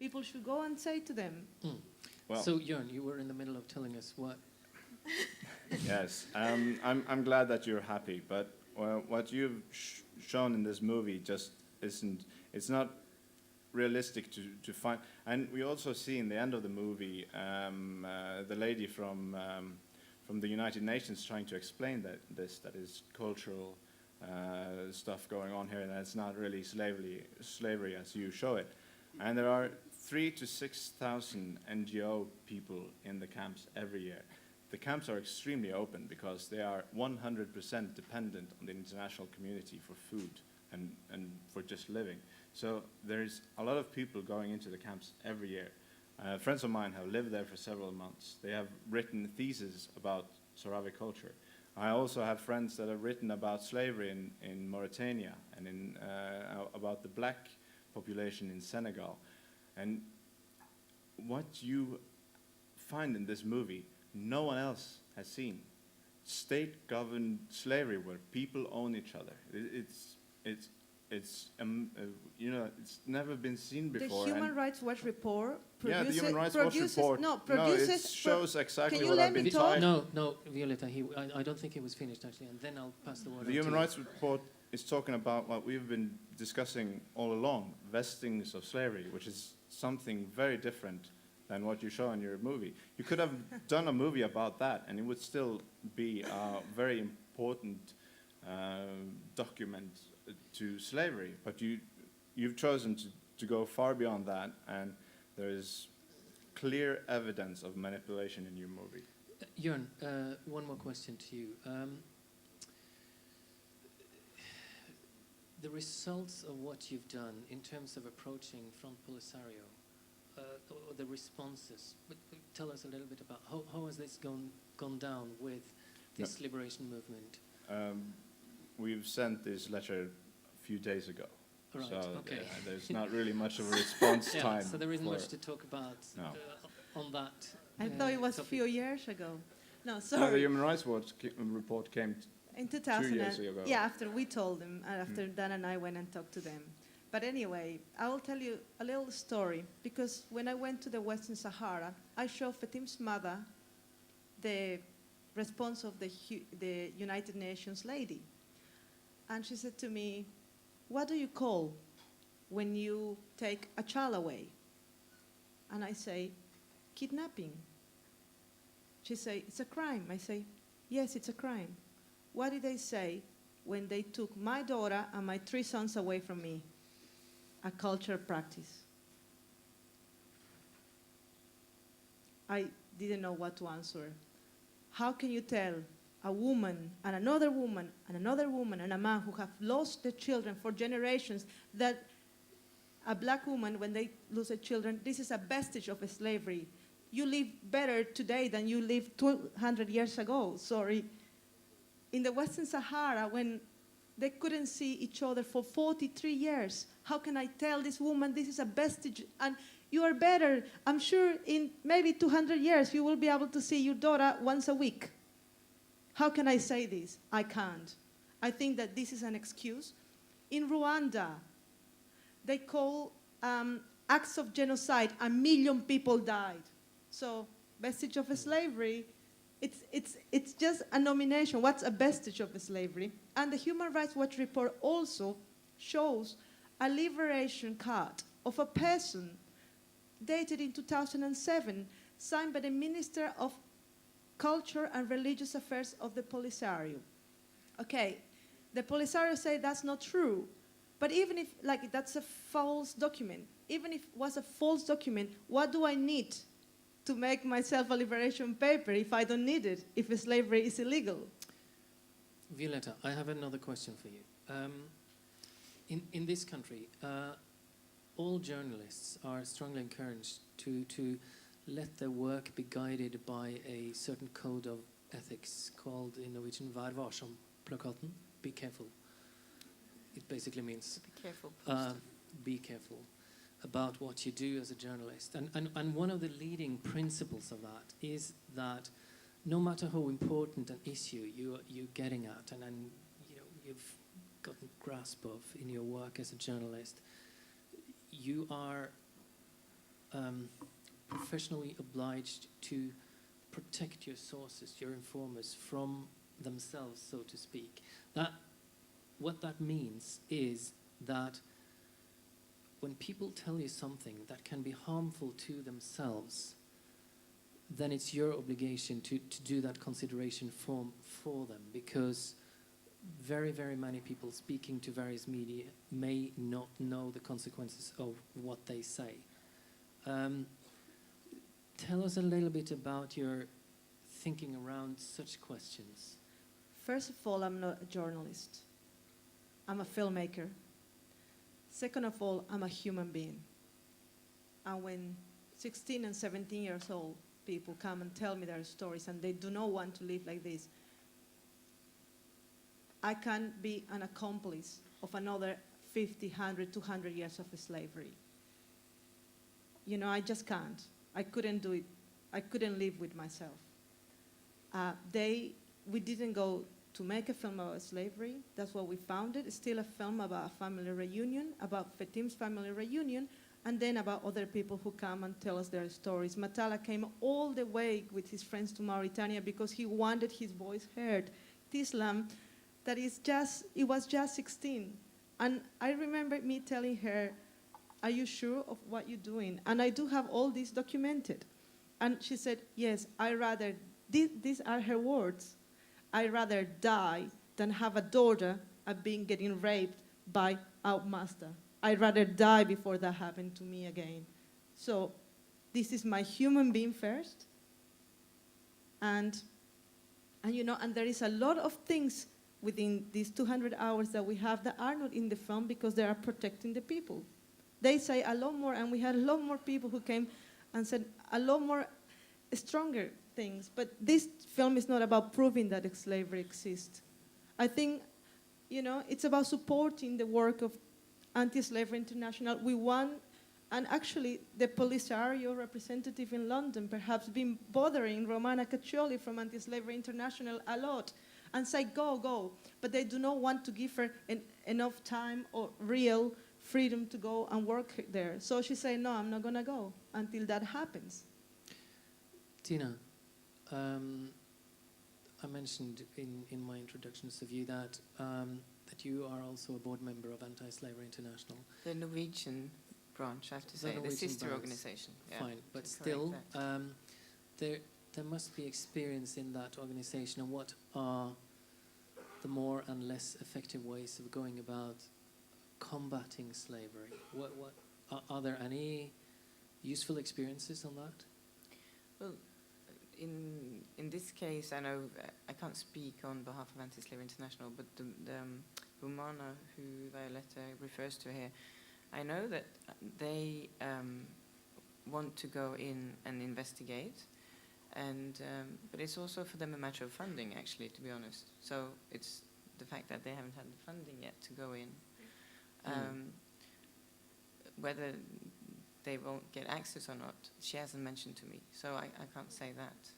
People should go and say to them. Well, So, Jörn, you were in the middle of telling us what. yes, I'm glad that you're happy, but what you've shown in this movie just isn't. It's not realistic to find. And we also see in the end of the movie the lady from the United Nations trying to explain that that is cultural stuff going on here, and it's not really slavery as you show it. And there are 3,000 to 6,000 NGO people in the camps every year. The camps are extremely open because they are 100% dependent on the international community for food and for just living. So there's a lot of people going into the camps every year. Friends of mine have lived there for several months. They have written theses about Sahrawi culture. I also have friends that have written about slavery in Mauritania and about the black population in Senegal. And what you find in this movie, no one else has seen. State-governed slavery where people own each other. It's never been seen before. The Human Rights Watch report Yeah, the produces, Human Rights Watch report. produces, it shows exactly Can you what let I've me been talk? trying. No, Violeta, I don't think he was finished, actually, and then I'll pass the word on The to Human you. Rights Report is talking about what we've been discussing all along, vestings of slavery, which is something very different than what you show in your movie. You could have done a movie about that, and it would still be a very important document to slavery. But you've chosen to go far beyond that, and there is clear evidence of manipulation in your movie. Jörn, one more question to you. The results of what you've done in terms of approaching Front Polisario, or the responses, but tell us a little bit about how has this gone down with this liberation movement? We've sent this letter a few days ago. Right, So okay. there's not really much of a response Yeah, time. so there isn't for- much to talk about No. On that. I thought it was a topic. few years ago. No, No, the sorry. Human Rights Watch report came In 2000, years ago. yeah, after we told them, and after Dan and I went and talked to them. But anyway, I will tell you a little story, because when I went to the Western Sahara, I showed Fatim's mother the response of the United Nations lady. And she said to me, "What do you call when you take a child away?" And I say, "Kidnapping." She say, "It's a crime." I say, "Yes, it's a crime." What did they say when they took my daughter and my 3 sons away from me? A cultural practice. I didn't know what to answer. How can you tell a woman and another woman and another woman and a man who have lost their children for generations that a black woman, when they lose their children, this is a vestige of slavery. You live better today than you lived 200 years ago, sorry. In the Western Sahara, when they couldn't see each other for 43 years, how can I tell this woman this is a vestige and you are better? I'm sure in maybe 200 years you will be able to see your daughter once a week. How can I say this? I can't. I think that this is an excuse. In Rwanda, they call acts of genocide. 1 million people died. So vestige of slavery, it's just a nomination. What's a vestige of slavery? And the Human Rights Watch report also shows a liberation card of a person dated in 2007, signed by the Minister of Culture and Religious Affairs of the Polisario. Okay, the Polisario say that's not true. But even if, like, that's a false document, even if it was a false document, what do I need to make myself a liberation paper if I don't need it, if slavery is illegal? Violeta, I have another question for you. In this country, all journalists are strongly encouraged to let their work be guided by a certain code of ethics called in Norwegian Vær varsom-plakaten, be careful. It basically means Be careful. be careful about what you do as a journalist. And one of the leading principles of that is that no matter how important an issue you're getting at and you've gotten grasp of in your work as a journalist, you are professionally obliged to protect your sources, your informers, from themselves, so to speak. What that means is that when people tell you something that can be harmful to themselves, then it's your obligation to do that consideration for them, because very, very many people speaking to various media may not know the consequences of what they say. Tell us a little bit about your thinking around such questions. First of all, I'm not a journalist. I'm a filmmaker. Second of all, I'm a human being. And when 16 and 17 years old people come and tell me their stories and they do not want to live like this, I can't be an accomplice of another 50, 100, 200 years of slavery. You know, I just can't. I couldn't do it. I couldn't live with myself. We didn't go to make a film about slavery. That's what we found it. It's still a film about a family reunion, about Fetim's family reunion, and then about other people who come and tell us their stories. Matala came all the way with his friends to Mauritania because he wanted his voice heard. Tislam, it was just 16. And I remember me telling her, are you sure of what you're doing? And I do have all this documented. And she said, yes, these are her words, I'd rather die than have a daughter getting raped by our master. I'd rather die before that happened to me again. So this is my human being first. And you know, and there is a lot of things within these 200 hours that we have that are not in the film because they are protecting the people. They say a lot more, and we had a lot more people who came and said a lot more stronger things. But this film is not about proving that slavery exists. I think, you know, it's about supporting the work of Anti-Slavery International. We want, and actually the Polisario representative in London perhaps been bothering Romana Caccioli from Anti-Slavery International a lot and say, go. But they do not want to give her enough time or real freedom to go and work there. So she said, no, I'm not going to go until that happens. Tina, I mentioned in my introductions of you that you are also a board member of Anti-Slavery International. The Norwegian branch, I have to say, the sister branch. organization. Yeah, Fine, but to still, correct that. there must be experience in that organization, and what are the more and less effective ways of going about combating slavery? What are there any useful experiences on that? Well, in this case, I know I can't speak on behalf of Anti-Slavery International, but the Romana, who Violetta refers to here, I know that they want to go in and investigate, and but it's also for them a matter of funding, actually, to be honest. So it's the fact that they haven't had the funding yet to go in. Whether they won't get access or not, she hasn't mentioned to me, so I can't say that.